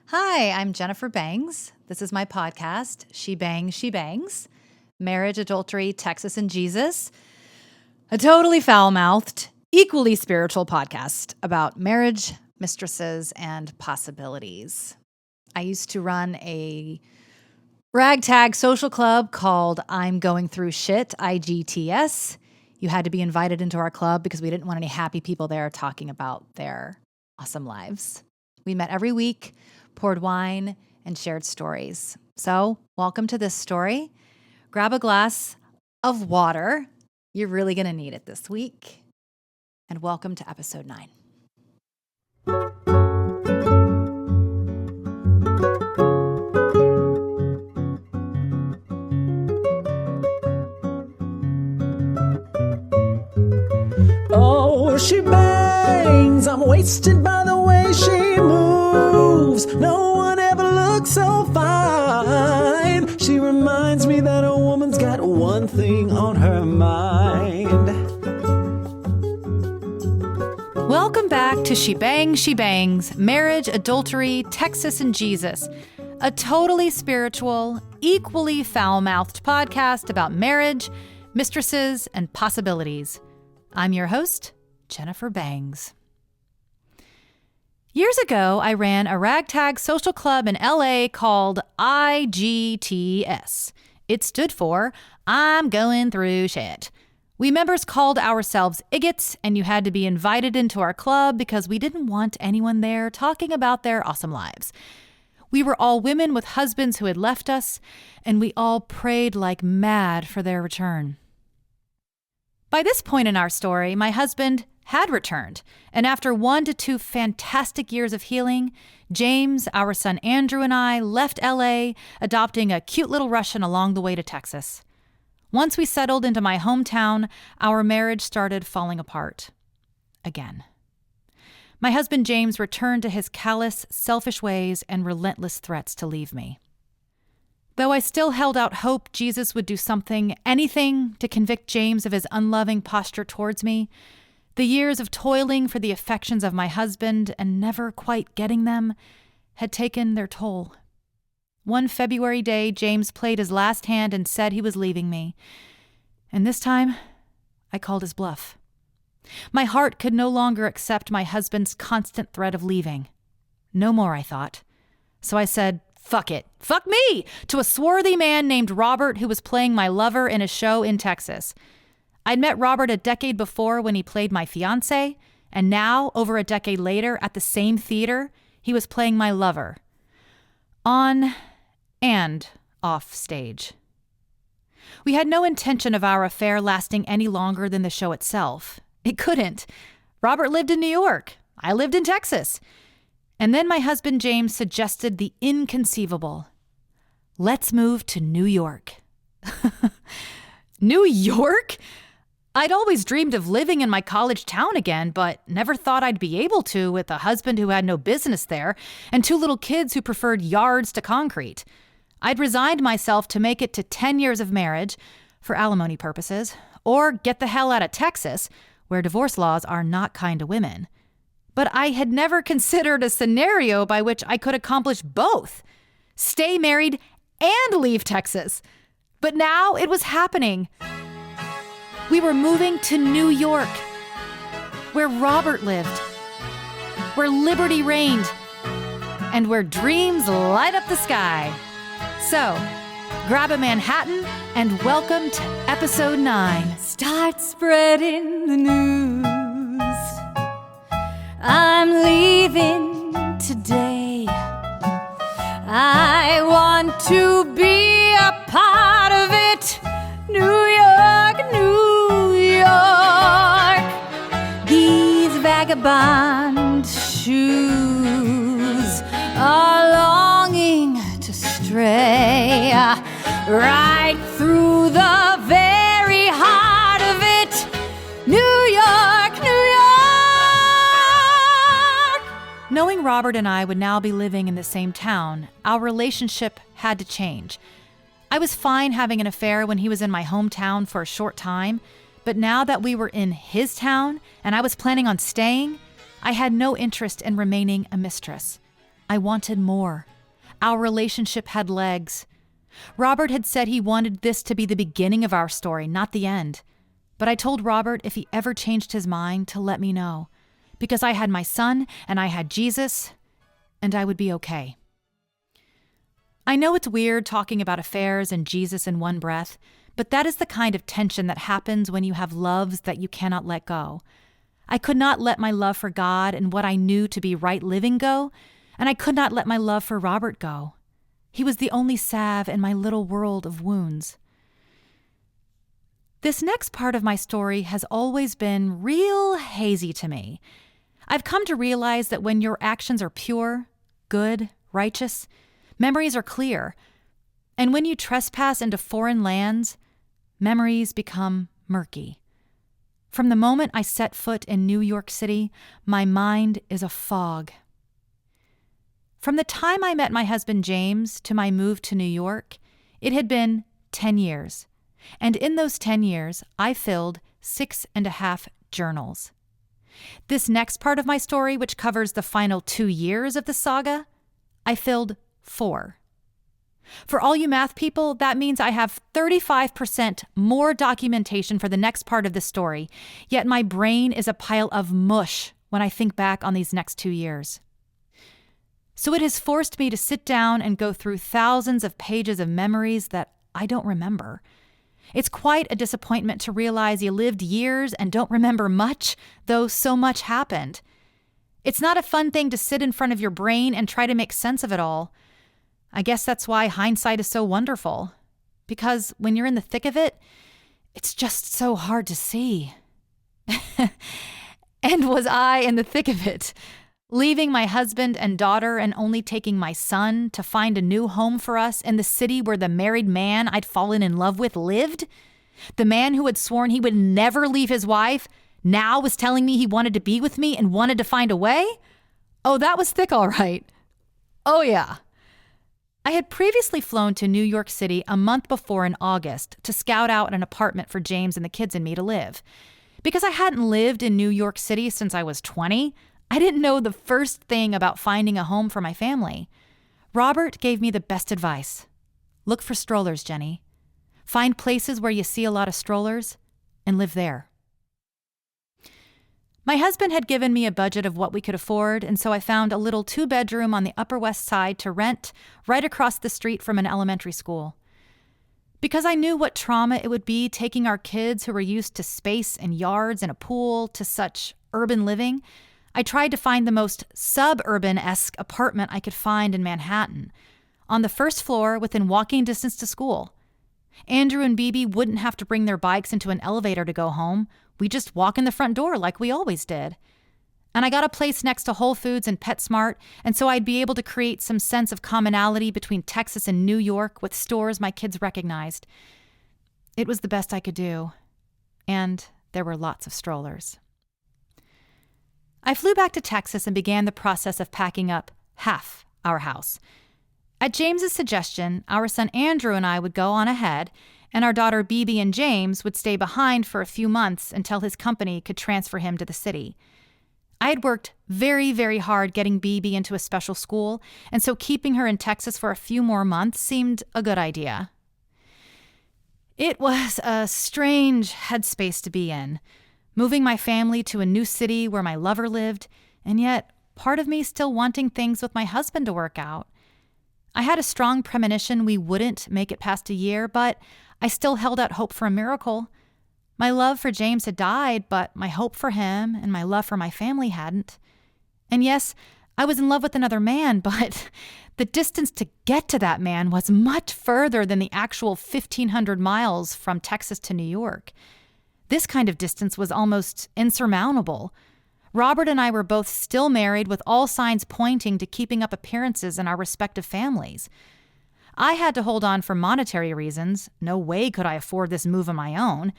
Hi, I'm Jennifer Bangs. This is my podcast, She Bangs, She Bangs. Marriage, Adultery, Texas, and Jesus. A totally foul-mouthed, equally spiritual podcast about marriage, mistresses, and possibilities. I used to run a ragtag social club called I'm Going Through Shit, IGTS. You had to be invited into our club because we didn't want any happy people there talking about their awesome lives. We met every week, poured wine, and shared stories. So, welcome to this story. Grab a glass of water. You're really going to need it this week. And welcome to episode 9. Oh, she bangs. I'm wasted by the way she moves. No one ever looks so fine. She reminds me that a woman's got one thing on her mind. Welcome back to She Bangs, Marriage, Adultery, Texas, and Jesus. A totally spiritual, equally foul-mouthed podcast about marriage, mistresses, and possibilities. I'm your host, Jennifer Bangs. Years ago, I ran a ragtag social club in LA called IGTS. It stood for I'm Going Through Shit. We members called ourselves Igots, and you had to be invited into our club because we didn't want anyone there talking about their awesome lives. We were all women with husbands who had left us, and we all prayed like mad for their return. By this point in our story, my husband had returned, and after 1 to 2 fantastic years of healing, James, our son Andrew, and I left LA, adopting a cute little Russian along the way to Texas. Once we settled into my hometown, our marriage started falling apart. Again. My husband James returned to his callous, selfish ways and relentless threats to leave me. Though I still held out hope Jesus would do something, anything, to convict James of his unloving posture towards me, the years of toiling for the affections of my husband and never quite getting them had taken their toll. One February day, James played his last hand and said he was leaving me. And this time, I called his bluff. My heart could no longer accept my husband's constant threat of leaving. No more, I thought. So I said, fuck it. Fuck me! To a swarthy man named Robert who was playing my lover in a show in Texas. I'd met Robert a decade before when he played my fiancé, and now, over a decade later, at the same theater, he was playing my lover. On and off stage. We had no intention of our affair lasting any longer than the show itself. It couldn't. Robert lived in New York. I lived in Texas. And then my husband James suggested the inconceivable. Let's move to New York. New York? I'd always dreamed of living in my college town again, but never thought I'd be able to with a husband who had no business there and 2 little kids who preferred yards to concrete. I'd resigned myself to make it to 10 years of marriage for alimony purposes, or get the hell out of Texas, where divorce laws are not kind to women. But I had never considered a scenario by which I could accomplish both. Stay married and leave Texas. But now it was happening. We were moving to New York, where Robert lived, where liberty reigned, and where dreams light up the sky. So, grab a Manhattan and welcome to episode 9. Start spreading the news. I'm leaving today. I want to be a part of it. New York, New York. These vagabond shoes are longing to stray right through the very heart of it. New York, New York. Knowing Robert and I would now be living in the same town, our relationship had to change. I was fine having an affair when he was in my hometown for a short time, but now that we were in his town and I was planning on staying, I had no interest in remaining a mistress. I wanted more. Our relationship had legs. Robert had said he wanted this to be the beginning of our story, not the end. But I told Robert if he ever changed his mind to let me know, because I had my son and I had Jesus, and I would be okay. I know it's weird talking about affairs and Jesus in one breath, but that is the kind of tension that happens when you have loves that you cannot let go. I could not let my love for God and what I knew to be right living go, and I could not let my love for Robert go. He was the only salve in my little world of wounds. This next part of my story has always been real hazy to me. I've come to realize that when your actions are pure, good, righteous, memories are clear. And when you trespass into foreign lands, memories become murky. From the moment I set foot in New York City, my mind is a fog. From the time I met my husband James to my move to New York, it had been 10 years. And in those 10 years, I filled 6.5 journals. This next part of my story, which covers the final 2 years of the saga, I filled 4. For all you math people, that means I have 35% more documentation for the next part of the story, yet my brain is a pile of mush when I think back on these next 2 years. So it has forced me to sit down and go through thousands of pages of memories that I don't remember. It's quite a disappointment to realize you lived years and don't remember much, though so much happened. It's not a fun thing to sit in front of your brain and try to make sense of it all. I guess that's why hindsight is so wonderful. Because when you're in the thick of it, it's just so hard to see. And was I in the thick of it? Leaving my husband and daughter and only taking my son to find a new home for us in the city where the married man I'd fallen in love with lived? The man who had sworn he would never leave his wife now was telling me he wanted to be with me and wanted to find a way? Oh, that was thick, all right. Oh, yeah. I had previously flown to New York City a month before in August to scout out an apartment for James and the kids and me to live. Because I hadn't lived in New York City since I was 20, I didn't know the first thing about finding a home for my family. Robert gave me the best advice. Look for strollers, Jenny. Find places where you see a lot of strollers and live there. My husband had given me a budget of what we could afford, and so I found a little 2-bedroom on the Upper West Side to rent right across the street from an elementary school. Because I knew what trauma it would be taking our kids who were used to space and yards and a pool to such urban living, I tried to find the most suburban-esque apartment I could find in Manhattan, on the first floor within walking distance to school. Andrew and Bibi wouldn't have to bring their bikes into an elevator to go home. We just walk in the front door like we always did. And I got a place next to Whole Foods and PetSmart, and so I'd be able to create some sense of commonality between Texas and New York with stores my kids recognized. It was the best I could do. And there were lots of strollers. I flew back to Texas and began the process of packing up half our house. At James's suggestion, our son Andrew and I would go on ahead, and our daughter Bibi and James would stay behind for a few months until his company could transfer him to the city. I had worked very, very hard getting Bibi into a special school, and so keeping her in Texas for a few more months seemed a good idea. It was a strange headspace to be in, moving my family to a new city where my lover lived, and yet part of me still wanting things with my husband to work out. I had a strong premonition we wouldn't make it past a year, but I still held out hope for a miracle. My love for James had died, but my hope for him and my love for my family hadn't. And yes, I was in love with another man, but the distance to get to that man was much further than the actual 1,500 miles from Texas to New York. This kind of distance was almost insurmountable. Robert and I were both still married, with all signs pointing to keeping up appearances in our respective families. I had to hold on for monetary reasons. No way could I afford this move on my own.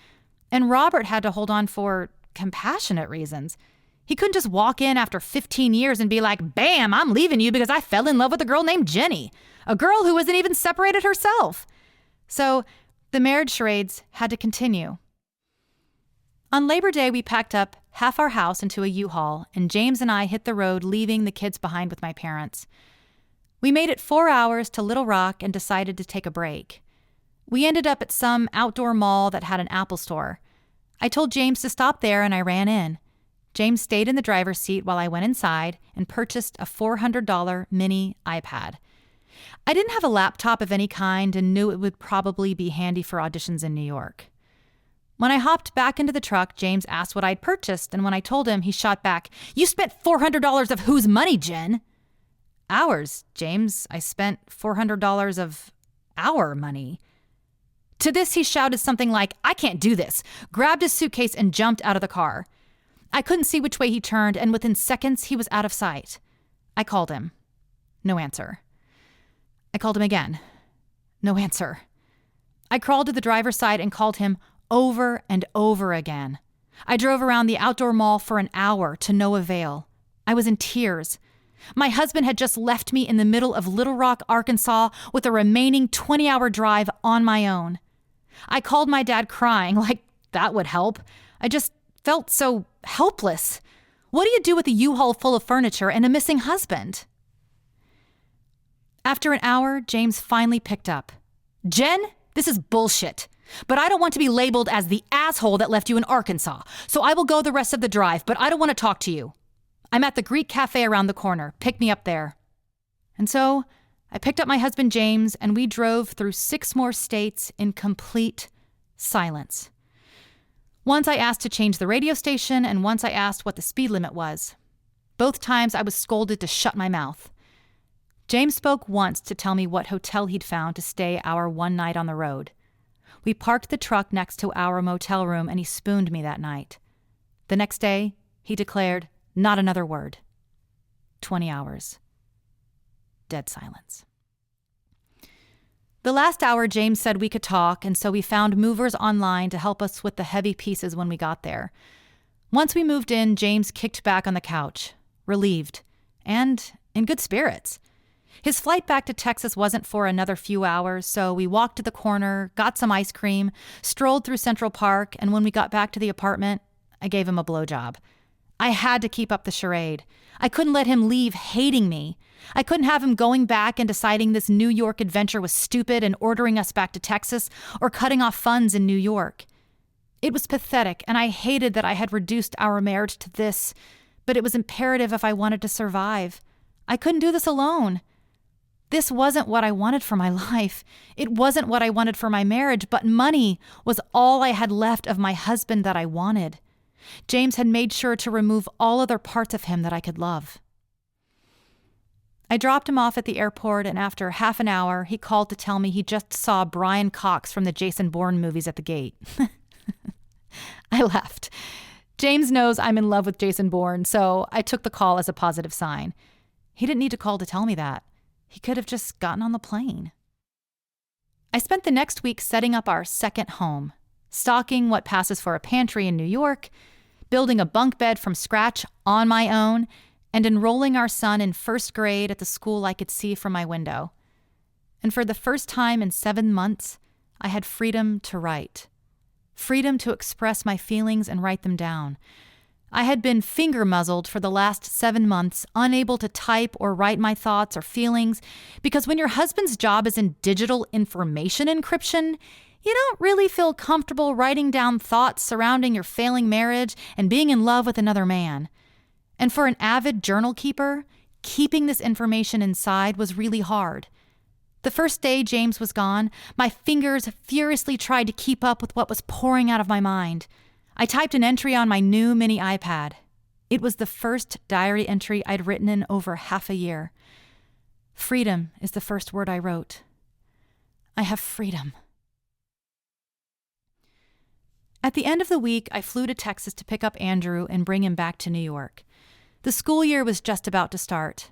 And Robert had to hold on for compassionate reasons. He couldn't just walk in after 15 years and be like, bam, I'm leaving you because I fell in love with a girl named Jenny, a girl who wasn't even separated herself. So the marriage charades had to continue. On Labor Day, we packed up half our house into a U-Haul, and James and I hit the road, leaving the kids behind with my parents. We made it 4 hours to Little Rock and decided to take a break. We ended up at some outdoor mall that had an Apple store. I told James to stop there and I ran in. James stayed in the driver's seat while I went inside and purchased a $400 mini iPad. I didn't have a laptop of any kind and knew it would probably be handy for auditions in New York. When I hopped back into the truck, James asked what I'd purchased, and when I told him, he shot back, "You spent $400 of whose money, Jen?" "Ours, James. I spent $400 of our money." To this, he shouted something like, "I can't do this," grabbed his suitcase and jumped out of the car. I couldn't see which way he turned, and within seconds, he was out of sight. I called him. No answer. I called him again. No answer. I crawled to the driver's side and called him over and over again. I drove around the outdoor mall for an hour to no avail. I was in tears. My husband had just left me in the middle of Little Rock, Arkansas, with a remaining 20-hour drive on my own. I called my dad crying, like that would help. I just felt so helpless. What do you do with a U-Haul full of furniture and a missing husband? After an hour, James finally picked up. "Jen, this is bullshit, but I don't want to be labeled as the asshole that left you in Arkansas, so I will go the rest of the drive, but I don't want to talk to you. I'm at the Greek Cafe around the corner. Pick me up there." And so I picked up my husband James and we drove through 6 more states in complete silence. Once I asked to change the radio station and once I asked what the speed limit was. Both times I was scolded to shut my mouth. James spoke once to tell me what hotel he'd found to stay our one night on the road. We parked the truck next to our motel room and he spooned me that night. The next day, he declared, not another word. 20 hours. Dead silence. The last hour, James said we could talk, and so we found movers online to help us with the heavy pieces when we got there. Once we moved in, James kicked back on the couch, relieved, and in good spirits. His flight back to Texas wasn't for another few hours, so we walked to the corner, got some ice cream, strolled through Central Park, and when we got back to the apartment, I gave him a blowjob. I had to keep up the charade. I couldn't let him leave hating me. I couldn't have him going back and deciding this New York adventure was stupid and ordering us back to Texas or cutting off funds in New York. It was pathetic, and I hated that I had reduced our marriage to this, but it was imperative if I wanted to survive. I couldn't do this alone. This wasn't what I wanted for my life. It wasn't what I wanted for my marriage, but money was all I had left of my husband that I wanted. James had made sure to remove all other parts of him that I could love. I dropped him off at the airport, and after half an hour, he called to tell me he just saw Brian Cox from the Jason Bourne movies at the gate. I laughed. James knows I'm in love with Jason Bourne, so I took the call as a positive sign. He didn't need to call to tell me that. He could have just gotten on the plane. I spent the next week setting up our second home, stocking what passes for a pantry in New York, building a bunk bed from scratch on my own, and enrolling our son in first grade at the school I could see from my window. And for the first time in 7 months, I had freedom to write. Freedom to express my feelings and write them down. I had been finger-muzzled for the last 7 months, unable to type or write my thoughts or feelings, because when your husband's job is in digital information encryption, you don't really feel comfortable writing down thoughts surrounding your failing marriage and being in love with another man. And for an avid journal keeper, keeping this information inside was really hard. The first day James was gone, my fingers furiously tried to keep up with what was pouring out of my mind. I typed an entry on my new mini iPad. It was the first diary entry I'd written in over half a year. Freedom is the first word I wrote. I have freedom. At the end of the week, I flew to Texas to pick up Andrew and bring him back to New York. The school year was just about to start.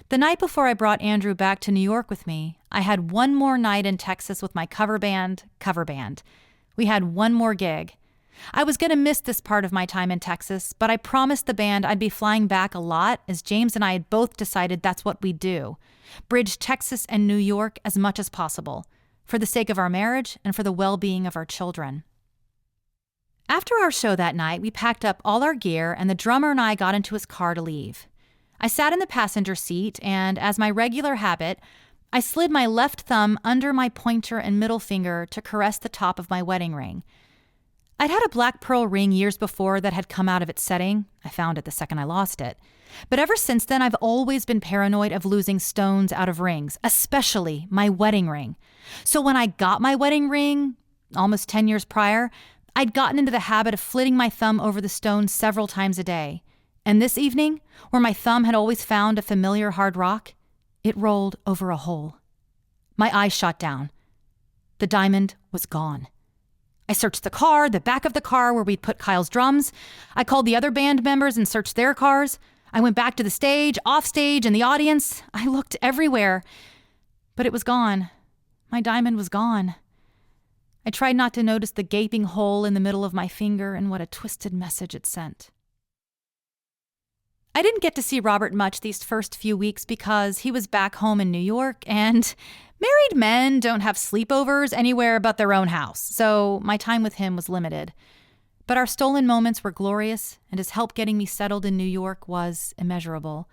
The night before I brought Andrew back to New York with me, I had one more night in Texas with my cover band. We had one more gig. I was going to miss this part of my time in Texas, but I promised the band I'd be flying back a lot, as James and I had both decided that's what we do. Bridge Texas and New York as much as possible, for the sake of our marriage and for the well-being of our children. After our show that night, we packed up all our gear and the drummer and I got into his car to leave. I sat in the passenger seat, and as my regular habit, I slid my left thumb under my pointer and middle finger to caress the top of my wedding ring. I'd had a black pearl ring years before that had come out of its setting. I found it the second I lost it. But ever since then, I've always been paranoid of losing stones out of rings, especially my wedding ring. So when I got my wedding ring, almost 10 years prior, I'd gotten into the habit of flitting my thumb over the stone several times a day. And this evening, where my thumb had always found a familiar hard rock, it rolled over a hole. My eyes shot down. The diamond was gone. I searched the car, the back of the car where we'd put Kyle's drums. I called the other band members and searched their cars. I went back to the stage, off stage, and the audience. I looked everywhere, but it was gone. My diamond was gone. I tried not to notice the gaping hole in the middle of my finger and what a twisted message it sent. I didn't get to see Robert much these first few weeks because he was back home in New York, and married men don't have sleepovers anywhere but their own house, so my time with him was limited. But our stolen moments were glorious, and his help getting me settled in New York was immeasurable.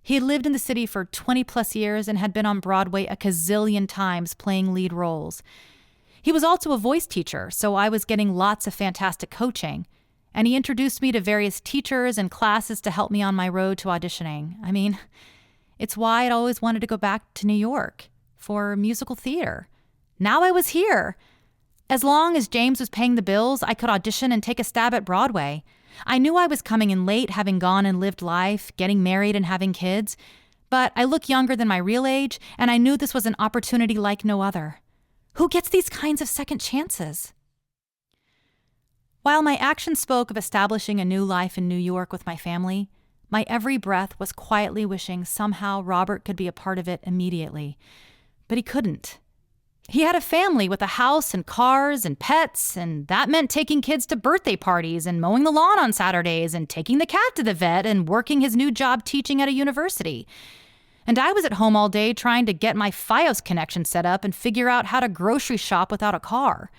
He had lived in the city for 20-plus years and had been on Broadway a gazillion times playing lead roles. He was also a voice teacher, so I was getting lots of fantastic coaching. And he introduced me to various teachers and classes to help me on my road to auditioning. I mean, it's why I'd always wanted to go back to New York for musical theater. Now I was here. As long as James was paying the bills, I could audition and take a stab at Broadway. I knew I was coming in late, having gone and lived life, getting married and having kids. But I look younger than my real age, and I knew this was an opportunity like no other. Who gets these kinds of second chances? While my actions spoke of establishing a new life in New York with my family, my every breath was quietly wishing somehow Robert could be a part of it immediately. But he couldn't. He had a family with a house and cars and pets, and that meant taking kids to birthday parties and mowing the lawn on Saturdays and taking the cat to the vet and working his new job teaching at a university. And I was at home all day trying to get my Fios connection set up and figure out how to grocery shop without a car.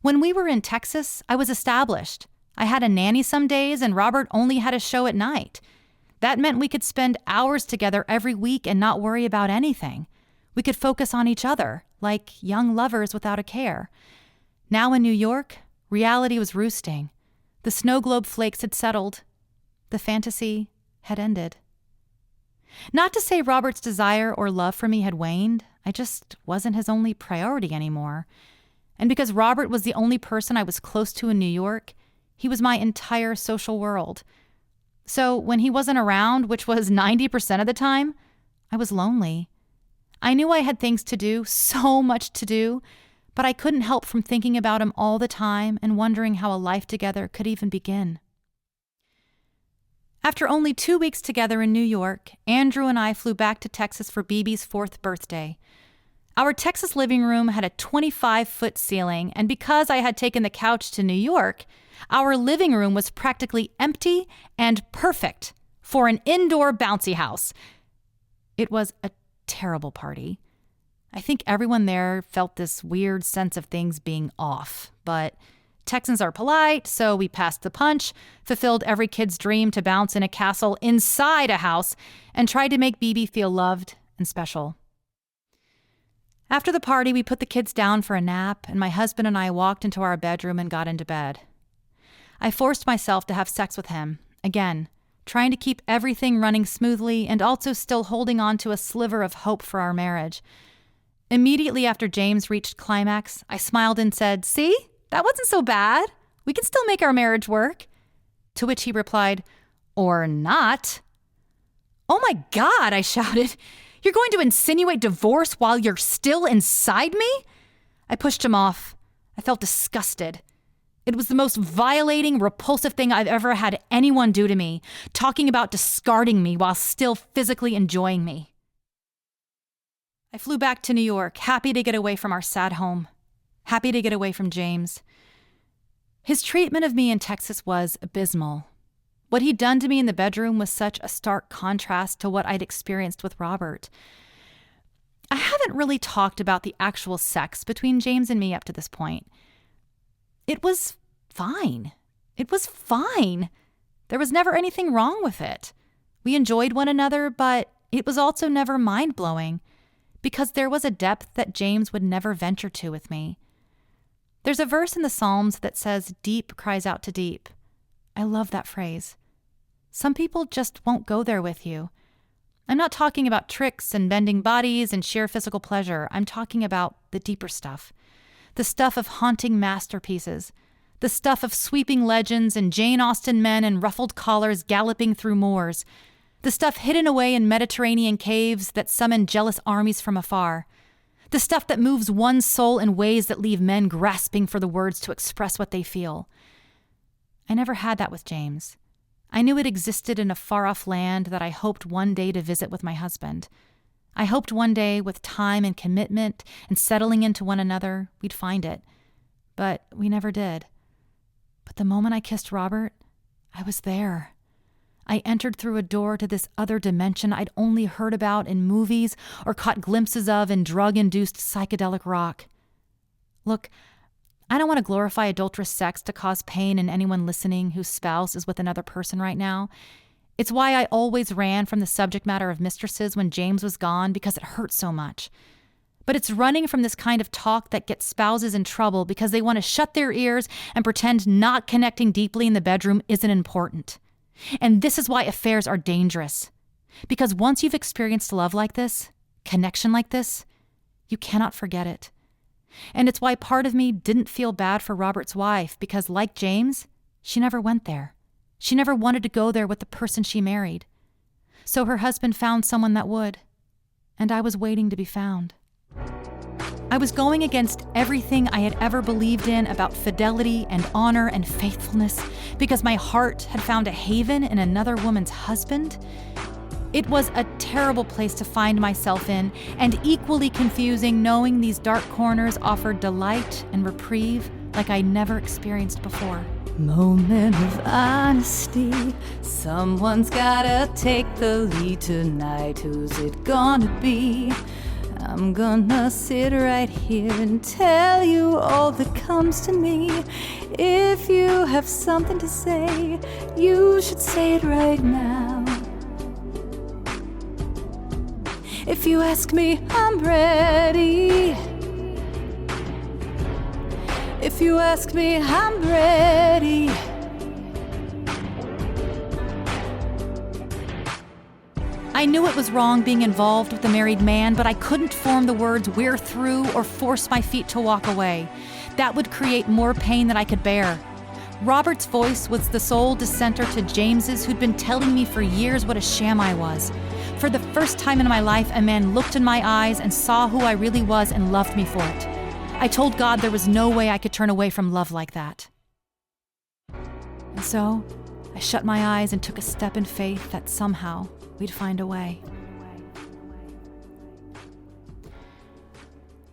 When we were in Texas, I was established. I had a nanny some days, and Robert only had a show at night. That meant we could spend hours together every week and not worry about anything. We could focus on each other, like young lovers without a care. Now in New York, reality was roosting. The snow globe flakes had settled. The fantasy had ended. Not to say Robert's desire or love for me had waned. I just wasn't his only priority anymore. And because Robert was the only person I was close to in New York, he was my entire social world. So when he wasn't around, which was 90% of the time, I was lonely. I knew I had things to do, so much to do, but I couldn't help from thinking about him all the time and wondering how a life together could even begin. After only 2 weeks together in New York, Andrew and I flew back to Texas for BB's 4th birthday. Our Texas living room had a 25-foot ceiling, and because I had taken the couch to New York, our living room was practically empty and perfect for an indoor bouncy house. It was a terrible party. I think everyone there felt this weird sense of things being off, but Texans are polite, so we passed the punch, fulfilled every kid's dream to bounce in a castle inside a house, and tried to make BB feel loved and special. After the party, we put the kids down for a nap, and my husband and I walked into our bedroom and got into bed. I forced myself to have sex with him, again, trying to keep everything running smoothly and also still holding on to a sliver of hope for our marriage. Immediately after James reached climax, I smiled and said, "See, that wasn't so bad. We can still make our marriage work." To which he replied, "Or not." "Oh my God," I shouted. "You're going to insinuate divorce while you're still inside me?" I pushed him off. I felt disgusted. It was the most violating, repulsive thing I've ever had anyone do to me, talking about discarding me while still physically enjoying me. I flew back to New York, happy to get away from our sad home, happy to get away from James. His treatment of me in Texas was abysmal. What he'd done to me in the bedroom was such a stark contrast to what I'd experienced with Robert. I haven't really talked about the actual sex between James and me up to this point. It was fine. It was fine. There was never anything wrong with it. We enjoyed one another, but it was also never mind-blowing because there was a depth that James would never venture to with me. There's a verse in the Psalms that says, "Deep cries out to deep." I love that phrase. Some people just won't go there with you. I'm not talking about tricks and bending bodies and sheer physical pleasure. I'm talking about the deeper stuff. The stuff of haunting masterpieces. The stuff of sweeping legends and Jane Austen men in ruffled collars galloping through moors. The stuff hidden away in Mediterranean caves that summon jealous armies from afar. The stuff that moves one's soul in ways that leave men grasping for the words to express what they feel. I never had that with James. I knew it existed in a far-off land that I hoped one day to visit with my husband. I hoped one day, with time and commitment and settling into one another, we'd find it. But we never did. But the moment I kissed Robert, I was there. I entered through a door to this other dimension I'd only heard about in movies or caught glimpses of in drug-induced psychedelic rock. Look, I don't want to glorify adulterous sex to cause pain in anyone listening whose spouse is with another person right now. It's why I always ran from the subject matter of mistresses when James was gone, because it hurt so much. But it's running from this kind of talk that gets spouses in trouble because they want to shut their ears and pretend not connecting deeply in the bedroom isn't important. And this is why affairs are dangerous. Because once you've experienced love like this, connection like this, you cannot forget it. And it's why part of me didn't feel bad for Robert's wife, because like James, she never went there. She never wanted to go there with the person she married. So her husband found someone that would. And I was waiting to be found. I was going against everything I had ever believed in about fidelity and honor and faithfulness because my heart had found a haven in another woman's husband. It was a terrible place to find myself in, and equally confusing knowing these dark corners offered delight and reprieve like I never experienced before. Moment of honesty. Someone's gotta take the lead tonight. Who's it gonna be? I'm gonna sit right here and tell you all that comes to me. If you have something to say, you should say it right now. If you ask me, I'm ready. If you ask me, I'm ready. I knew it was wrong being involved with a married man, but I couldn't form the words "we're through" or force my feet to walk away. That would create more pain than I could bear. Robert's voice was the sole dissenter to James's, who'd been telling me for years what a sham I was. For the first time in my life, a man looked in my eyes and saw who I really was and loved me for it. I told God there was no way I could turn away from love like that. And so, I shut my eyes and took a step in faith that somehow we'd find a way.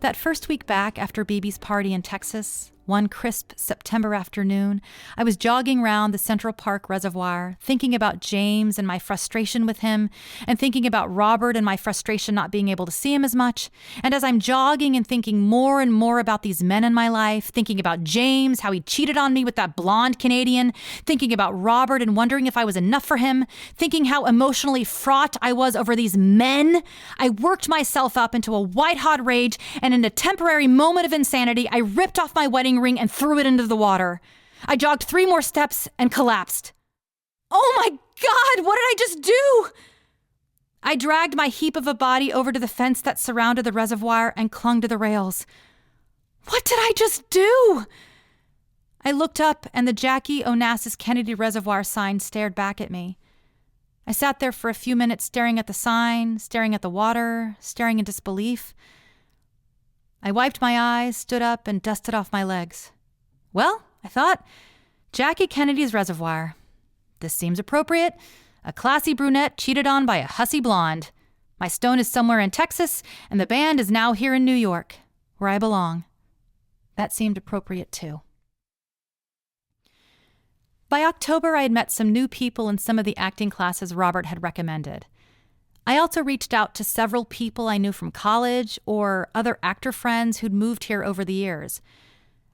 That first week back after BB's party in Texas, one crisp September afternoon, I was jogging around the Central Park Reservoir, thinking about James and my frustration with him, and thinking about Robert and my frustration not being able to see him as much. And as I'm jogging and thinking more and more about these men in my life, thinking about James, how he cheated on me with that blonde Canadian, thinking about Robert and wondering if I was enough for him, thinking how emotionally fraught I was over these men, I worked myself up into a white-hot rage, and in a temporary moment of insanity, I ripped off my wedding ring and threw it into the water. I jogged 3 more steps and collapsed. Oh my God, what did I just do? I dragged my heap of a body over to the fence that surrounded the reservoir and clung to the rails. What did I just do? I looked up and the Jackie Onassis Kennedy Reservoir sign stared back at me. I sat there for a few minutes staring at the sign, staring at the water, staring in disbelief. I wiped my eyes, stood up, and dusted off my legs. Well, I thought, Jackie Kennedy's Reservoir. This seems appropriate. A classy brunette cheated on by a hussy blonde. My stone is somewhere in Texas, and the band is now here in New York, where I belong. That seemed appropriate too. By October, I had met some new people in some of the acting classes Robert had recommended. I also reached out to several people I knew from college or other actor friends who'd moved here over the years.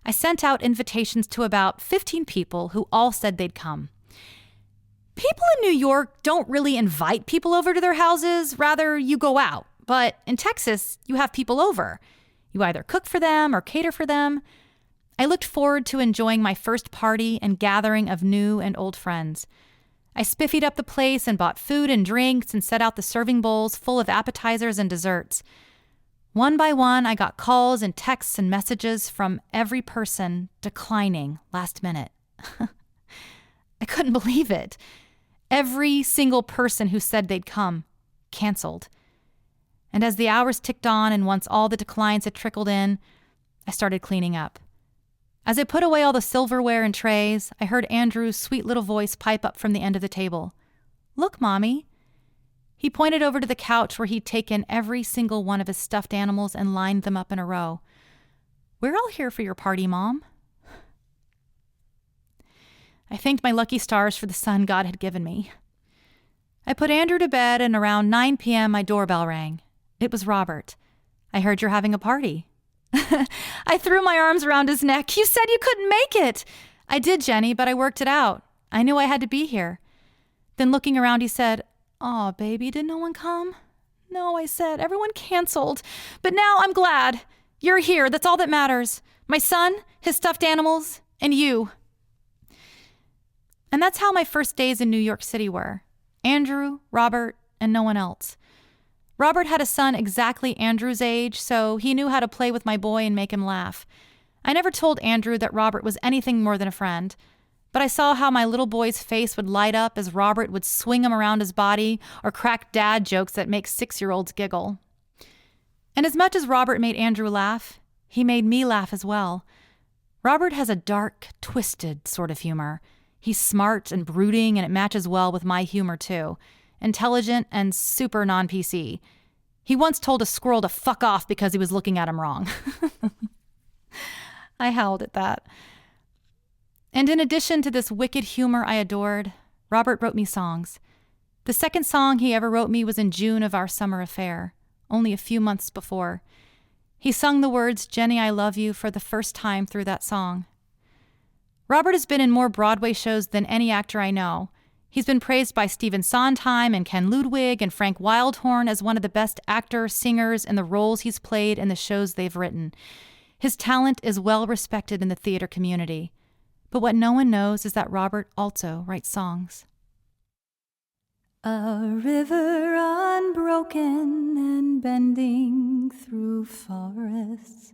I sent out invitations to about 15 people who all said they'd come. People in New York don't really invite people over to their houses. Rather, you go out. But in Texas, you have people over. You either cook for them or cater for them. I looked forward to enjoying my first party and gathering of new and old friends. I spiffied up the place and bought food and drinks and set out the serving bowls full of appetizers and desserts. One by one, I got calls and texts and messages from every person declining last minute. I couldn't believe it. Every single person who said they'd come canceled. And as the hours ticked on and once all the declines had trickled in, I started cleaning up. As I put away all the silverware and trays, I heard Andrew's sweet little voice pipe up from the end of the table. "Look, Mommy." He pointed over to the couch where he'd taken every single one of his stuffed animals and lined them up in a row. "We're all here for your party, Mom." I thanked my lucky stars for the son God had given me. I put Andrew to bed, and around 9 p.m. my doorbell rang. It was Robert. "I heard you're having a party." I threw my arms around his neck. "You said you couldn't make it." "I did, Jenny, but I worked it out. I knew I had to be here." Then looking around, he said, "Aw, baby, did no one come?" "No," I said. "Everyone canceled. But now I'm glad. You're here. That's all that matters. My son, his stuffed animals, and you." And that's how my first days in New York City were. Andrew, Robert, and no one else. Robert had a son exactly Andrew's age, so he knew how to play with my boy and make him laugh. I never told Andrew that Robert was anything more than a friend, but I saw how my little boy's face would light up as Robert would swing him around his body or crack dad jokes that make 6-year-olds giggle. And as much as Robert made Andrew laugh, he made me laugh as well. Robert has a dark, twisted sort of humor. He's smart and brooding, and it matches well with my humor too. Intelligent and super non-PC. He once told a squirrel to fuck off because he was looking at him wrong. I howled at that. And in addition to this wicked humor I adored, Robert wrote me songs. The second song he ever wrote me was in June of our summer affair, only a few months before. He sung the words, "Jenny, I love you," for the first time through that song. Robert has been in more Broadway shows than any actor I know. He's been praised by Stephen Sondheim and Ken Ludwig and Frank Wildhorn as one of the best actors, singers in the roles he's played in the shows they've written. His talent is well respected in the theater community. But what no one knows is that Robert also writes songs. A river unbroken and bending through forests.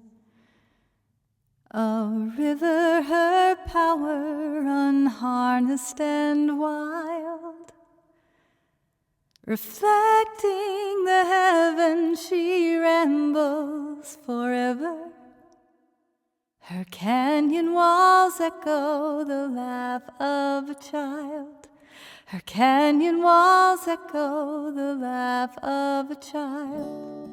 A river, her power unharnessed and wild. Reflecting the heaven, she rambles forever. Her canyon walls echo the laugh of a child. Her canyon walls echo the laugh of a child.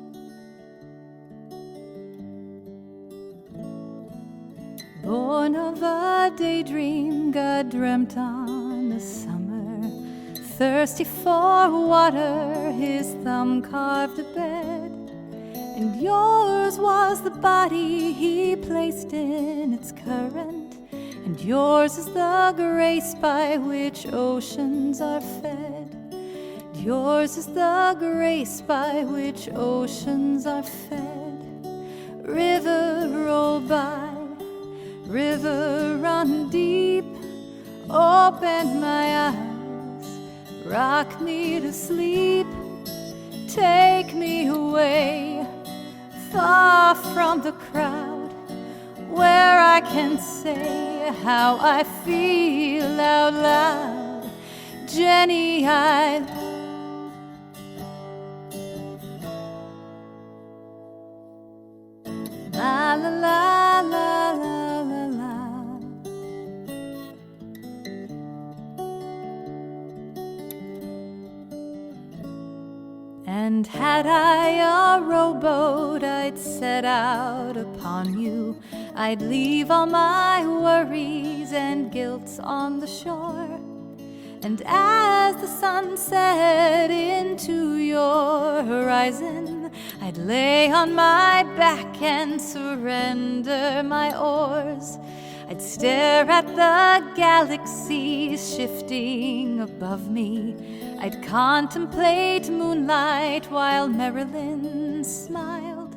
Born of a daydream, God dreamt on a summer. Thirsty for water, his thumb carved a bed. And yours was the body he placed in its current. And yours is the grace by which oceans are fed. And yours is the grace by which oceans are fed. River roll by, river run deep, open my eyes, rock me to sleep, take me away, far from the crowd, where I can say how I feel out loud. Jenny, I la la la la la la la. And had I a rowboat, I'd set out upon you. I'd leave all my worries and guilt on the shore. And as the sun set into your horizon, I'd lay on my back and surrender my oars. I'd stare at the galaxies shifting above me. I'd contemplate moonlight while Marilyn smiled.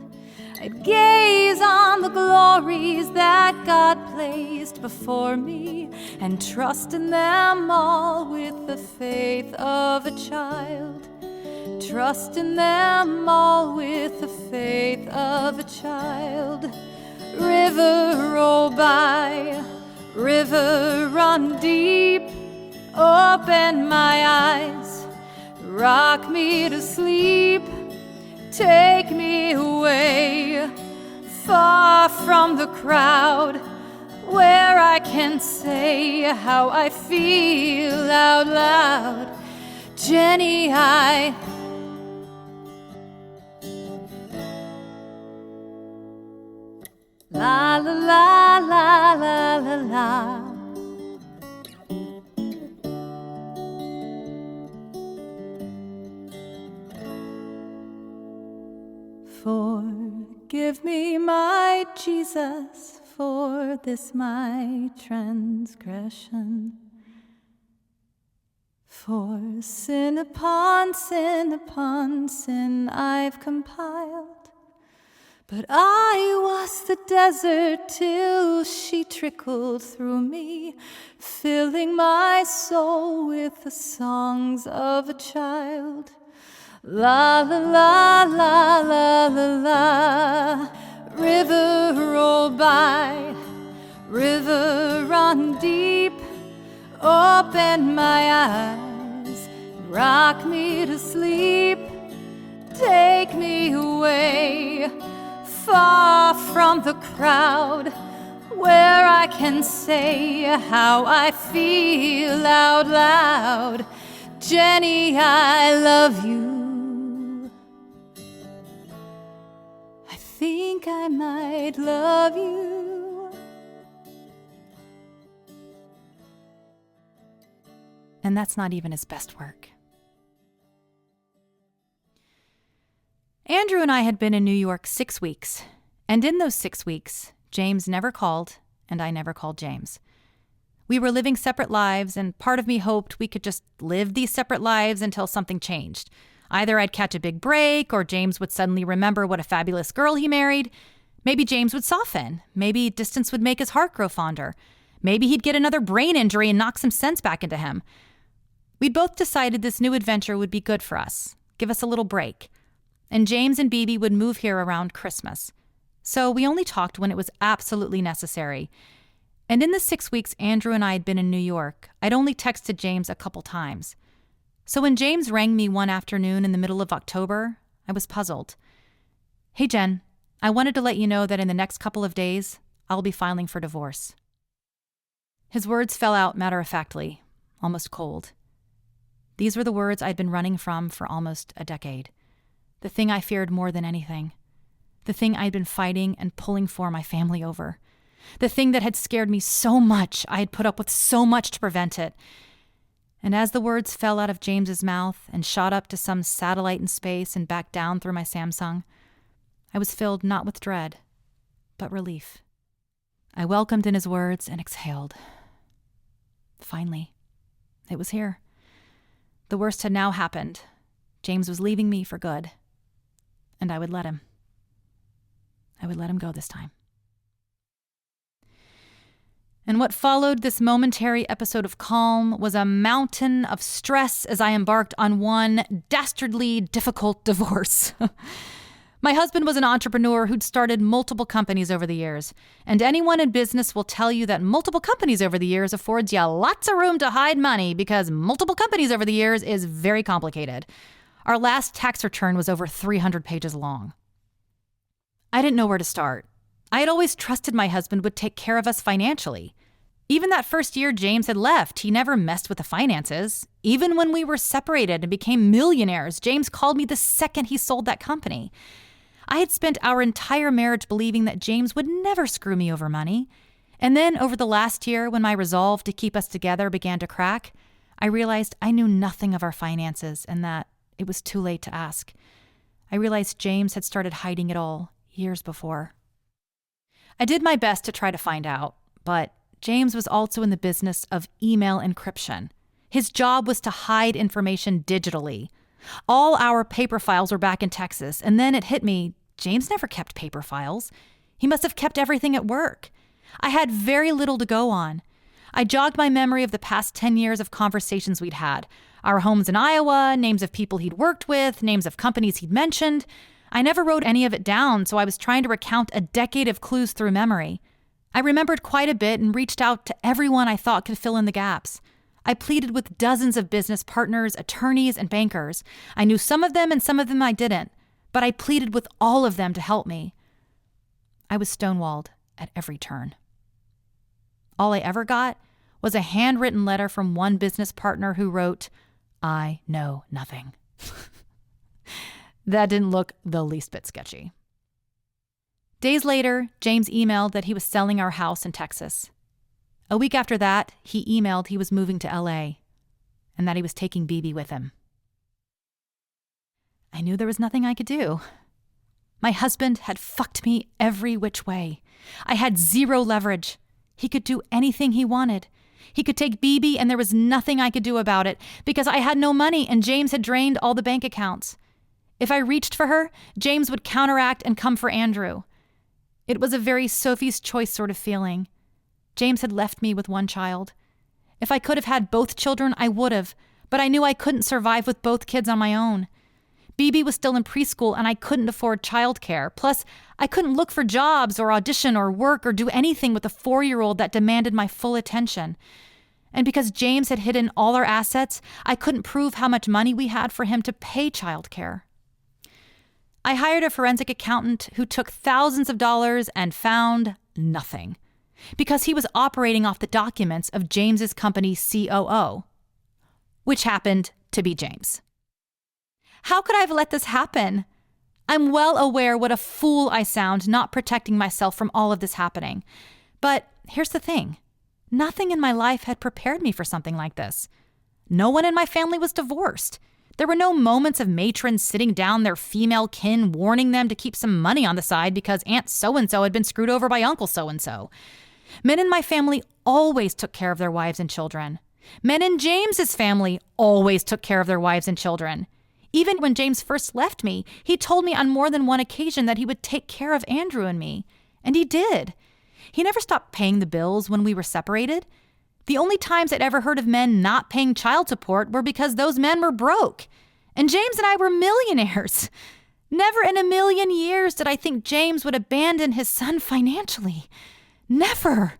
I'd gaze on the glories that God placed before me and trust in them all with the faith of a child. Trust in them all with the faith of a child. River roll by, river run deep, open my eyes, rock me to sleep, take me away, far from the crowd, where I can say how I feel out loud. Jenny, La la la la la la la. Forgive me, my Jesus, for this my transgression. For sin upon sin I've compiled. But I was the desert till she trickled through me, filling my soul with the songs of a child. La la la la la la la. River roll by, river run deep, open my eyes, rock me to sleep, take me away, far from the crowd, where I can say how I feel out loud. Jenny, I love you. I think I might love you. And that's not even his best work. Andrew and I had been in New York 6 weeks, and in those 6 weeks, James never called, and I never called James. We were living separate lives, and part of me hoped we could just live these separate lives until something changed. Either I'd catch a big break, or James would suddenly remember what a fabulous girl he married. Maybe James would soften. Maybe distance would make his heart grow fonder. Maybe he'd get another brain injury and knock some sense back into him. We'd both decided this new adventure would be good for us, give us a little break. And James and Bibi would move here around Christmas. So we only talked when it was absolutely necessary. And in the 6 weeks Andrew and I had been in New York, I'd only texted James a couple times. So when James rang me one afternoon in the middle of October, I was puzzled. Hey Jen, I wanted to let you know that in the next couple of days, I'll be filing for divorce. His words fell out matter-of-factly, almost cold. These were the words I'd been running from for almost a decade. The thing I feared more than anything. The thing I'd been fighting and pulling for my family over. The thing that had scared me so much, I had put up with so much to prevent it. And as the words fell out of James's mouth and shot up to some satellite in space and back down through my Samsung, I was filled not with dread, but relief. I welcomed in his words and exhaled. Finally, it was here. The worst had now happened. James was leaving me for good. And I would let him. I would let him go this time. And what followed this momentary episode of calm was a mountain of stress as I embarked on one dastardly difficult divorce. My husband was an entrepreneur who'd started multiple companies over the years. And anyone in business will tell you that multiple companies over the years affords you lots of room to hide money because multiple companies over the years is very complicated. Our last tax return was over 300 pages long. I didn't know where to start. I had always trusted my husband would take care of us financially. Even that first year James had left, he never messed with the finances. Even when we were separated and became millionaires, James called me the second he sold that company. I had spent our entire marriage believing that James would never screw me over money. And then over the last year, when my resolve to keep us together began to crack, I realized I knew nothing of our finances and that it was too late to ask. I realized James had started hiding it all years before. I did my best to try to find out, but James was also in the business of email encryption. His job was to hide information digitally. All our paper files were back in Texas, and then it hit me, James never kept paper files. He must have kept everything at work. I had very little to go on. I jogged my memory of the past 10 years of conversations we'd had. Our homes in Iowa, names of people he'd worked with, names of companies he'd mentioned. I never wrote any of it down, so I was trying to recount a decade of clues through memory. I remembered quite a bit and reached out to everyone I thought could fill in the gaps. I pleaded with dozens of business partners, attorneys, and bankers. I knew some of them and some of them I didn't, but I pleaded with all of them to help me. I was stonewalled at every turn. All I ever got was a handwritten letter from one business partner who wrote, "I know nothing." That didn't look the least bit sketchy. Days later, James emailed that he was selling our house in Texas. A week after that, he emailed he was moving to LA and that he was taking BB with him. I knew there was nothing I could do. My husband had fucked me every which way. I had zero leverage. He could do anything he wanted. He could take BB and there was nothing I could do about it because I had no money and James had drained all the bank accounts. If I reached for her, James would counteract and come for Andrew. It was a very Sophie's Choice sort of feeling. James had left me with one child. If I could have had both children, I would have, but I knew I couldn't survive with both kids on my own. BB was still in preschool and I couldn't afford childcare. Plus, I couldn't look for jobs or audition or work or do anything with a 4-year-old that demanded my full attention. And because James had hidden all our assets, I couldn't prove how much money we had for him to pay childcare. I hired a forensic accountant who took thousands of dollars and found nothing because he was operating off the documents of James's company's COO, which happened to be James. How could I have let this happen? I'm well aware what a fool I sound not protecting myself from all of this happening. But here's the thing. Nothing in my life had prepared me for something like this. No one in my family was divorced. There were no moments of matrons sitting down their female kin warning them to keep some money on the side because Aunt so-and-so had been screwed over by Uncle so-and-so. Men in my family always took care of their wives and children. Men in James's family always took care of their wives and children. Even when James first left me, he told me on more than one occasion that he would take care of Andrew and me. And he did. He never stopped paying the bills when we were separated. The only times I'd ever heard of men not paying child support were because those men were broke. And James and I were millionaires. Never in a million years did I think James would abandon his son financially. Never.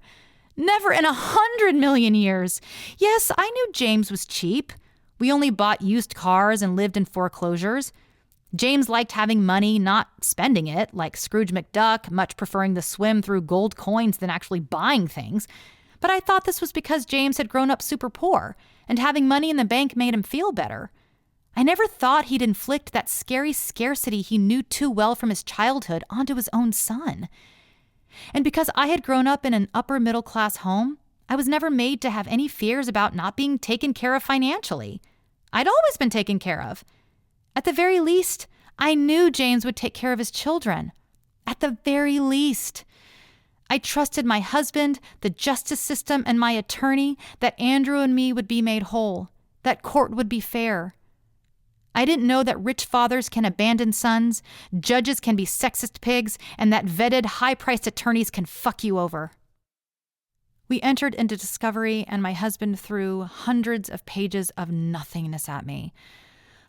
Never in 100 million years. Yes, I knew James was cheap. We only bought used cars and lived in foreclosures. James liked having money, not spending it, like Scrooge McDuck, much preferring to swim through gold coins than actually buying things. But I thought this was because James had grown up super poor, and having money in the bank made him feel better. I never thought he'd inflict that scary scarcity he knew too well from his childhood onto his own son. And because I had grown up in an upper middle class home, I was never made to have any fears about not being taken care of financially. I'd always been taken care of. At the very least, I knew James would take care of his children. At the very least. I trusted my husband, the justice system, and my attorney that Andrew and me would be made whole, that court would be fair. I didn't know that rich fathers can abandon sons, judges can be sexist pigs, and that vetted, high-priced attorneys can fuck you over. We entered into discovery, and my husband threw hundreds of pages of nothingness at me.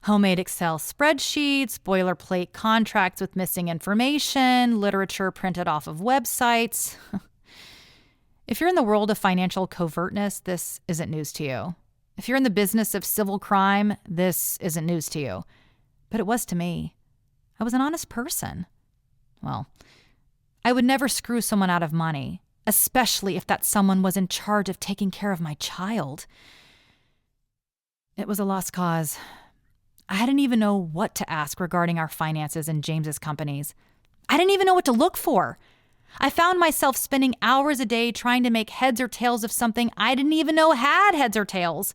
Homemade Excel spreadsheets, boilerplate contracts with missing information, literature printed off of websites. If you're in the world of financial covertness, this isn't news to you. If you're in the business of civil crime, this isn't news to you. But it was to me. I was an honest person. Well, I would never screw someone out of money, especially if that someone was in charge of taking care of my child. It was a lost cause. I didn't even know what to ask regarding our finances in James's companies. I didn't even know what to look for. I found myself spending hours a day trying to make heads or tails of something I didn't even know had heads or tails.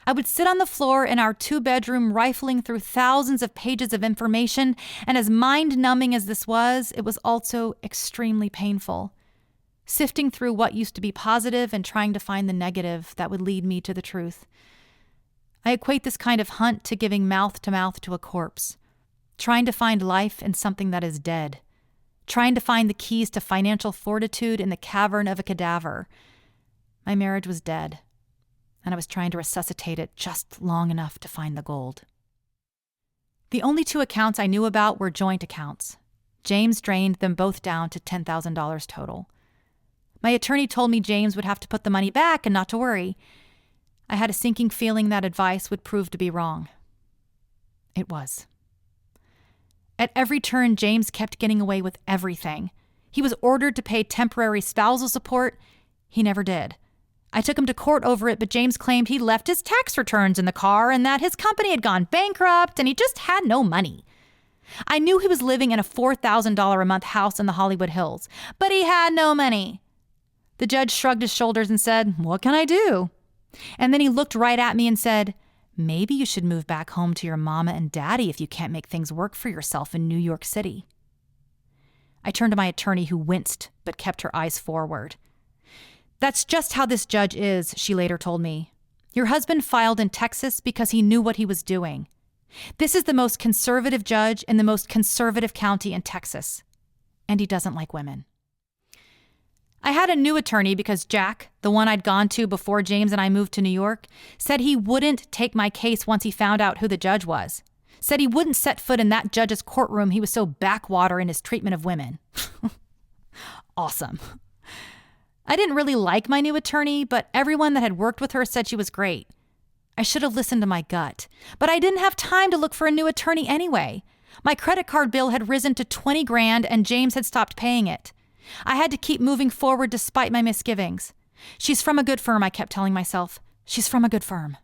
I would sit on the floor in our 2-bedroom rifling through thousands of pages of information, and as mind-numbing as this was, it was also extremely painful. sifting through what used to be positive and trying to find the negative that would lead me to the truth. I equate this kind of hunt to giving mouth to a corpse, trying to find life in something that is dead, trying to find the keys to financial fortitude in the cavern of a cadaver. My marriage was dead, and I was trying to resuscitate it just long enough to find the gold. The only 2 accounts I knew about were joint accounts. James drained them both down to $10,000 total. My attorney told me James would have to put the money back and not to worry. I had a sinking feeling that advice would prove to be wrong. It was. At every turn, James kept getting away with everything. He was ordered to pay temporary spousal support. He never did. I took him to court over it, but James claimed he left his tax returns in the car and that his company had gone bankrupt and he just had no money. I knew he was living in a $4,000 a month house in the Hollywood Hills, but he had no money. The judge shrugged his shoulders and said, "What can I do?" And then he looked right at me and said, "Maybe you should move back home to your mama and daddy if you can't make things work for yourself in New York City." I turned to my attorney, who winced but kept her eyes forward. "That's just how this judge is," she later told me. "Your husband filed in Texas because he knew what he was doing. This is the most conservative judge in the most conservative county in Texas. And he doesn't like women." I had a new attorney because Jack, the one I'd gone to before James and I moved to New York, said he wouldn't take my case once he found out who the judge was. Said he wouldn't set foot in that judge's courtroom. He was so backwater in his treatment of women. Awesome. I didn't really like my new attorney, but everyone that had worked with her said she was great. I should have listened to my gut, but I didn't have time to look for a new attorney anyway. My credit card bill had risen to $20,000 and James had stopped paying it. I had to keep moving forward despite my misgivings. She's from a good firm, I kept telling myself. She's from a good firm.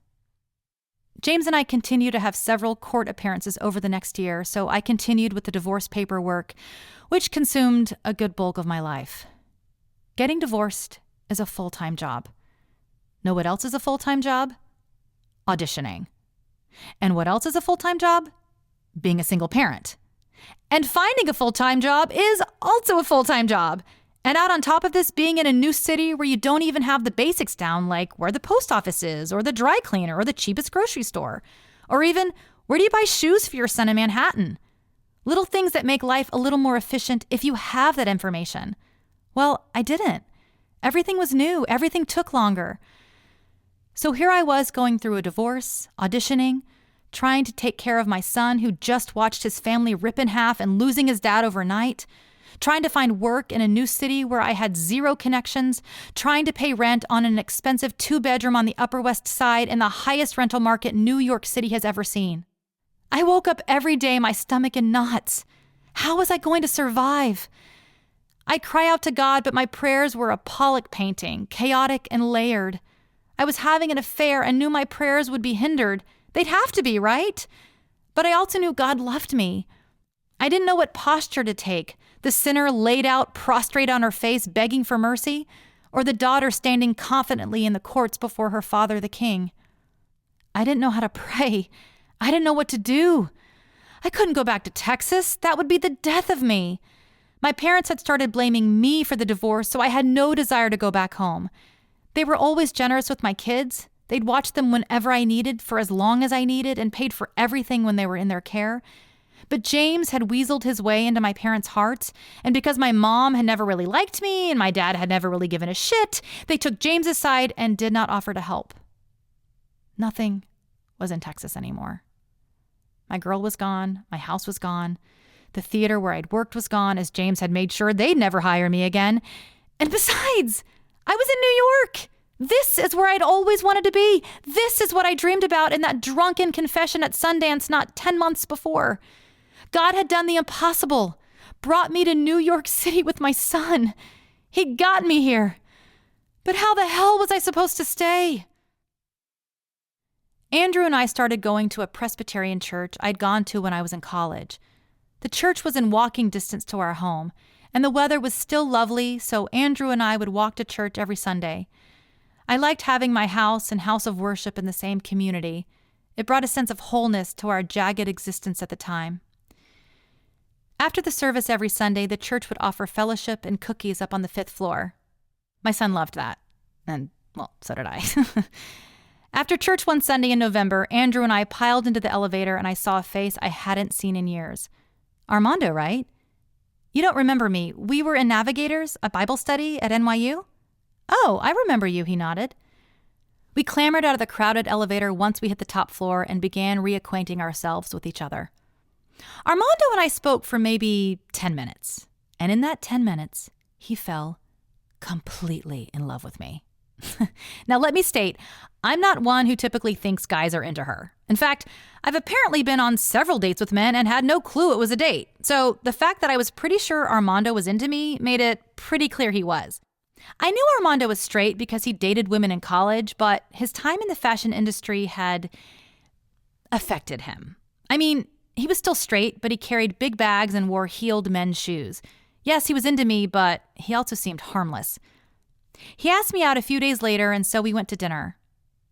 James and I continued to have several court appearances over the next year, so I continued with the divorce paperwork, which consumed a good bulk of my life. Getting divorced is a full-time job. Know what else is a full-time job? Auditioning. And what else is a full-time job? Being a single parent. And finding a full-time job is also a full-time job. And out on top of this, being in a new city where you don't even have the basics down, like where the post office is, or the dry cleaner, or the cheapest grocery store. Or even, where do you buy shoes for your son in Manhattan? Little things that make life a little more efficient if you have that information. Well, I didn't. Everything was new. Everything took longer. So here I was going through a divorce, auditioning, trying to take care of my son who just watched his family rip in half and losing his dad overnight, trying to find work in a new city where I had zero connections, trying to pay rent on an expensive 2-bedroom on the Upper West Side in the highest rental market New York City has ever seen. I woke up every day, my stomach in knots. How was I going to survive? I'd cry out to God, but my prayers were a Pollock painting, chaotic and layered. I was having an affair and knew my prayers would be hindered. They'd have to be, right? But I also knew God loved me. I didn't know what posture to take, the sinner laid out prostrate on her face begging for mercy, or the daughter standing confidently in the courts before her father the king. I didn't know how to pray. I didn't know what to do. I couldn't go back to Texas. That would be the death of me. My parents had started blaming me for the divorce, so I had no desire to go back home. They were always generous with my kids. They'd watch them whenever I needed, for as long as I needed, and paid for everything when they were in their care. But James had weaseled his way into my parents' hearts, and because my mom had never really liked me and my dad had never really given a shit, they took James aside and did not offer to help. Nothing was in Texas anymore. My girl was gone. My house was gone. The theater where I'd worked was gone, as James had made sure they'd never hire me again. And besides, I was in New York. This is where I'd always wanted to be. This is what I dreamed about in that drunken confession at Sundance not 10 months before. God had done the impossible, brought me to New York City with my son. He got me here. But how the hell was I supposed to stay? Andrew and I started going to a Presbyterian church I'd gone to when I was in college. The church was in walking distance to our home, and the weather was still lovely, so Andrew and I would walk to church every Sunday. I liked having my house and house of worship in the same community. It brought a sense of wholeness to our jagged existence at the time. After the service every Sunday, the church would offer fellowship and cookies up on the 5th floor. My son loved that. And, well, so did I. After church one Sunday in November, Andrew and I piled into the elevator and I saw a face I hadn't seen in years. Armando, right? You don't remember me. We were in Navigators, a Bible study at NYU? Oh, I remember you, he nodded. We clambered out of the crowded elevator once we hit the top floor and began reacquainting ourselves with each other. Armando and I spoke for maybe 10 minutes. And in that 10 minutes, he fell completely in love with me. Now, let me state, I'm not one who typically thinks guys are into her. In fact, I've apparently been on several dates with men and had no clue it was a date. So the fact that I was pretty sure Armando was into me made it pretty clear he was. I knew Armando was straight because he dated women in college, but his time in the fashion industry had affected him. I mean, he was still straight, but he carried big bags and wore heeled men's shoes. Yes, he was into me, but he also seemed harmless. He asked me out a few days later, and so we went to dinner.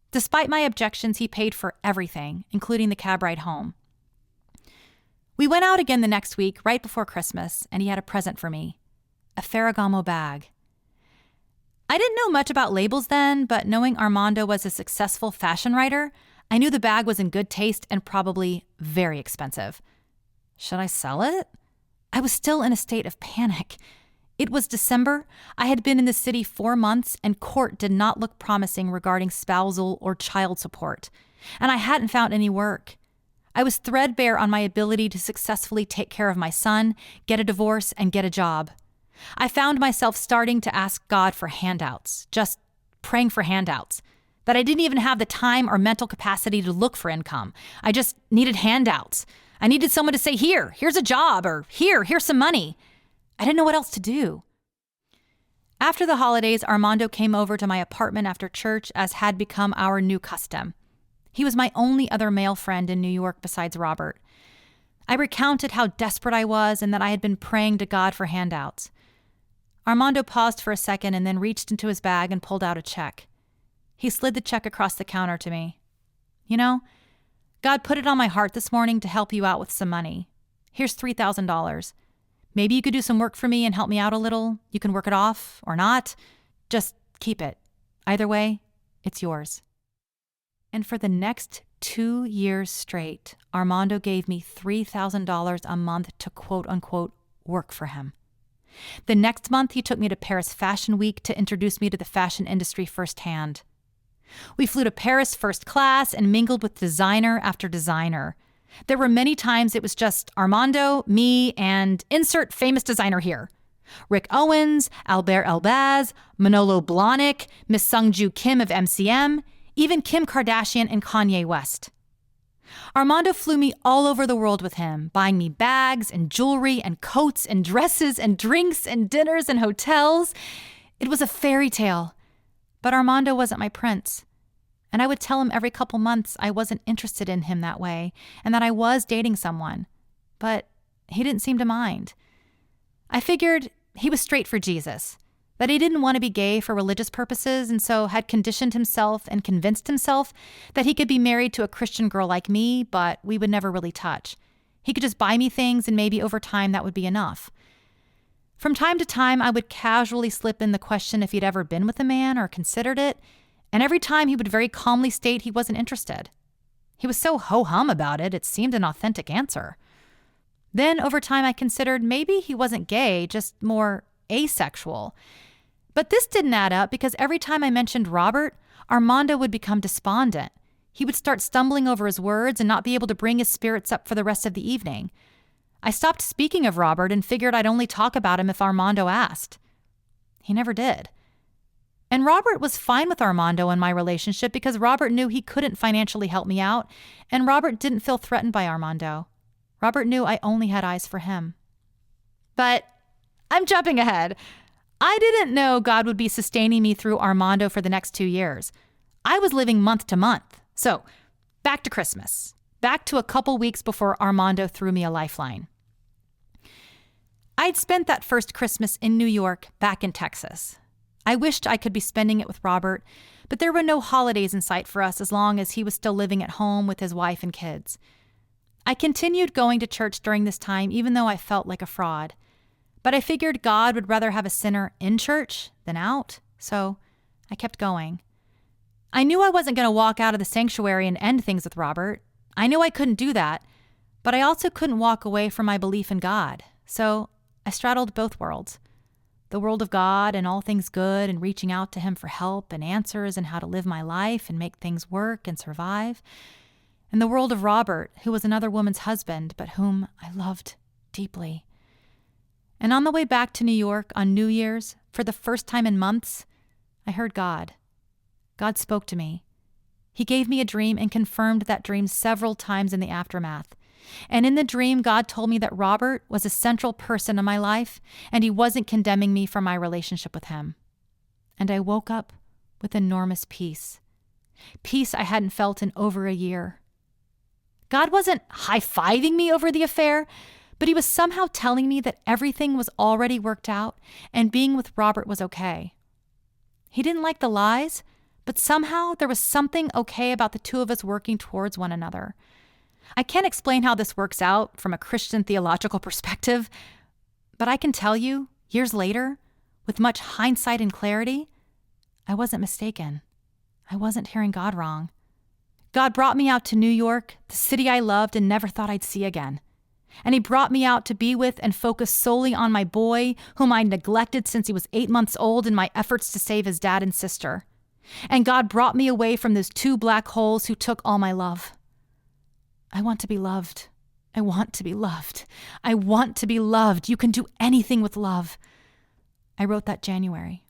Despite my objections, he paid for everything, including the cab ride home. We went out again the next week, right before Christmas, and he had a present for me, a Ferragamo bag. I didn't know much about labels then, but knowing Armando was a successful fashion writer, I knew the bag was in good taste and probably very expensive. Should I sell it? I was still in a state of panic. It was December. I had been in the city 4 months, and court did not look promising regarding spousal or child support, and I hadn't found any work. I was threadbare on my ability to successfully take care of my son, get a divorce, and get a job. I found myself starting to ask God for handouts, just praying for handouts, that I didn't even have the time or mental capacity to look for income. I just needed handouts. I needed someone to say, here's a job, or here's some money. I didn't know what else to do. After the holidays, Armando came over to my apartment after church, as had become our new custom. He was my only other male friend in New York besides Robert. I recounted how desperate I was and that I had been praying to God for handouts. Armando paused for a second and then reached into his bag and pulled out a check. He slid the check across the counter to me. You know, God put it on my heart this morning to help you out with some money. Here's $3,000. Maybe you could do some work for me and help me out a little. You can work it off or not. Just keep it. Either way, it's yours. And for the next 2 years straight, Armando gave me $3,000 a month to quote unquote work for him. The next month, he took me to Paris Fashion Week to introduce me to the fashion industry firsthand. We flew to Paris first class and mingled with designer after designer. There were many times it was just Armando, me, and insert famous designer here. Rick Owens, Albert Elbaz, Manolo Blahnik, Miss Sungju Kim of MCM, even Kim Kardashian and Kanye West. Armando flew me all over the world with him, buying me bags and jewelry and coats and dresses and drinks and dinners and hotels. It was a fairy tale. But Armando wasn't my prince. And I would tell him every couple months I wasn't interested in him that way and that I was dating someone. But he didn't seem to mind. I figured he was straight for Jesus, that he didn't want to be gay for religious purposes and so had conditioned himself and convinced himself that he could be married to a Christian girl like me, but we would never really touch. He could just buy me things and maybe over time that would be enough. From time to time, I would casually slip in the question if he'd ever been with a man or considered it, and every time he would very calmly state he wasn't interested. He was so ho-hum about it, it seemed an authentic answer. Then over time, I considered maybe he wasn't gay, just more asexual. But this didn't add up because every time I mentioned Robert, Armando would become despondent. He would start stumbling over his words and not be able to bring his spirits up for the rest of the evening. I stopped speaking of Robert and figured I'd only talk about him if Armando asked. He never did. And Robert was fine with Armando and my relationship because Robert knew he couldn't financially help me out, and Robert didn't feel threatened by Armando. Robert knew I only had eyes for him. But I'm jumping ahead. I didn't know God would be sustaining me through Armando for the next 2 years. I was living month to month. So, back to Christmas. Back to a couple weeks before Armando threw me a lifeline. I'd spent that first Christmas in New York, back in Texas. I wished I could be spending it with Robert, but there were no holidays in sight for us as long as he was still living at home with his wife and kids. I continued going to church during this time, even though I felt like a fraud. But I figured God would rather have a sinner in church than out, So I kept going. I knew I wasn't going to walk out of the sanctuary and end things with Robert. I knew I couldn't do that, but I also couldn't walk away from my belief in God. So I straddled both worlds. The world of God and all things good and reaching out to him for help and answers and how to live my life and make things work and survive. And the world of Robert, who was another woman's husband, but whom I loved deeply. And on the way back to New York on New Year's, for the first time in months, I heard God. God spoke to me. He gave me a dream and confirmed that dream several times in the aftermath. And in the dream, God told me that Robert was a central person in my life, and he wasn't condemning me for my relationship with him. And I woke up with enormous peace. Peace I hadn't felt in over a year. God wasn't high-fiving me over the affair, but he was somehow telling me that everything was already worked out and being with Robert was okay. He didn't like the lies, but somehow there was something okay about the two of us working towards one another. I can't explain how this works out from a Christian theological perspective, but I can tell you, years later, with much hindsight and clarity, I wasn't mistaken. I wasn't hearing God wrong. God brought me out to New York, the city I loved and never thought I'd see again. And he brought me out to be with and focus solely on my boy, whom I neglected since he was 8 months old in my efforts to save his dad and sister. And God brought me away from those two black holes who took all my love. I want to be loved. I want to be loved. I want to be loved. You can do anything with love. I wrote that January.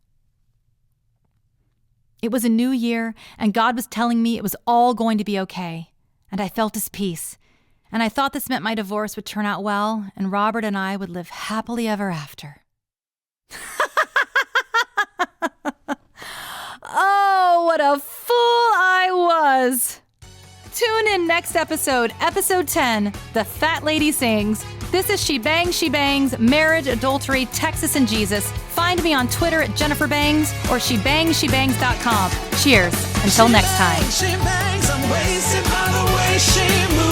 It was a new year, and God was telling me it was all going to be okay. And I felt his peace. And I thought this meant my divorce would turn out well, and Robert and I would live happily ever after. Oh, what a fool I was! Tune in next episode, episode 10, The Fat Lady Sings. This is She Bangs, Marriage, Adultery, Texas, and Jesus. Find me on Twitter at Jennifer Bangs or shebangs.com. Cheers. Until next time. She bangs, I'm wasted by the way she moves.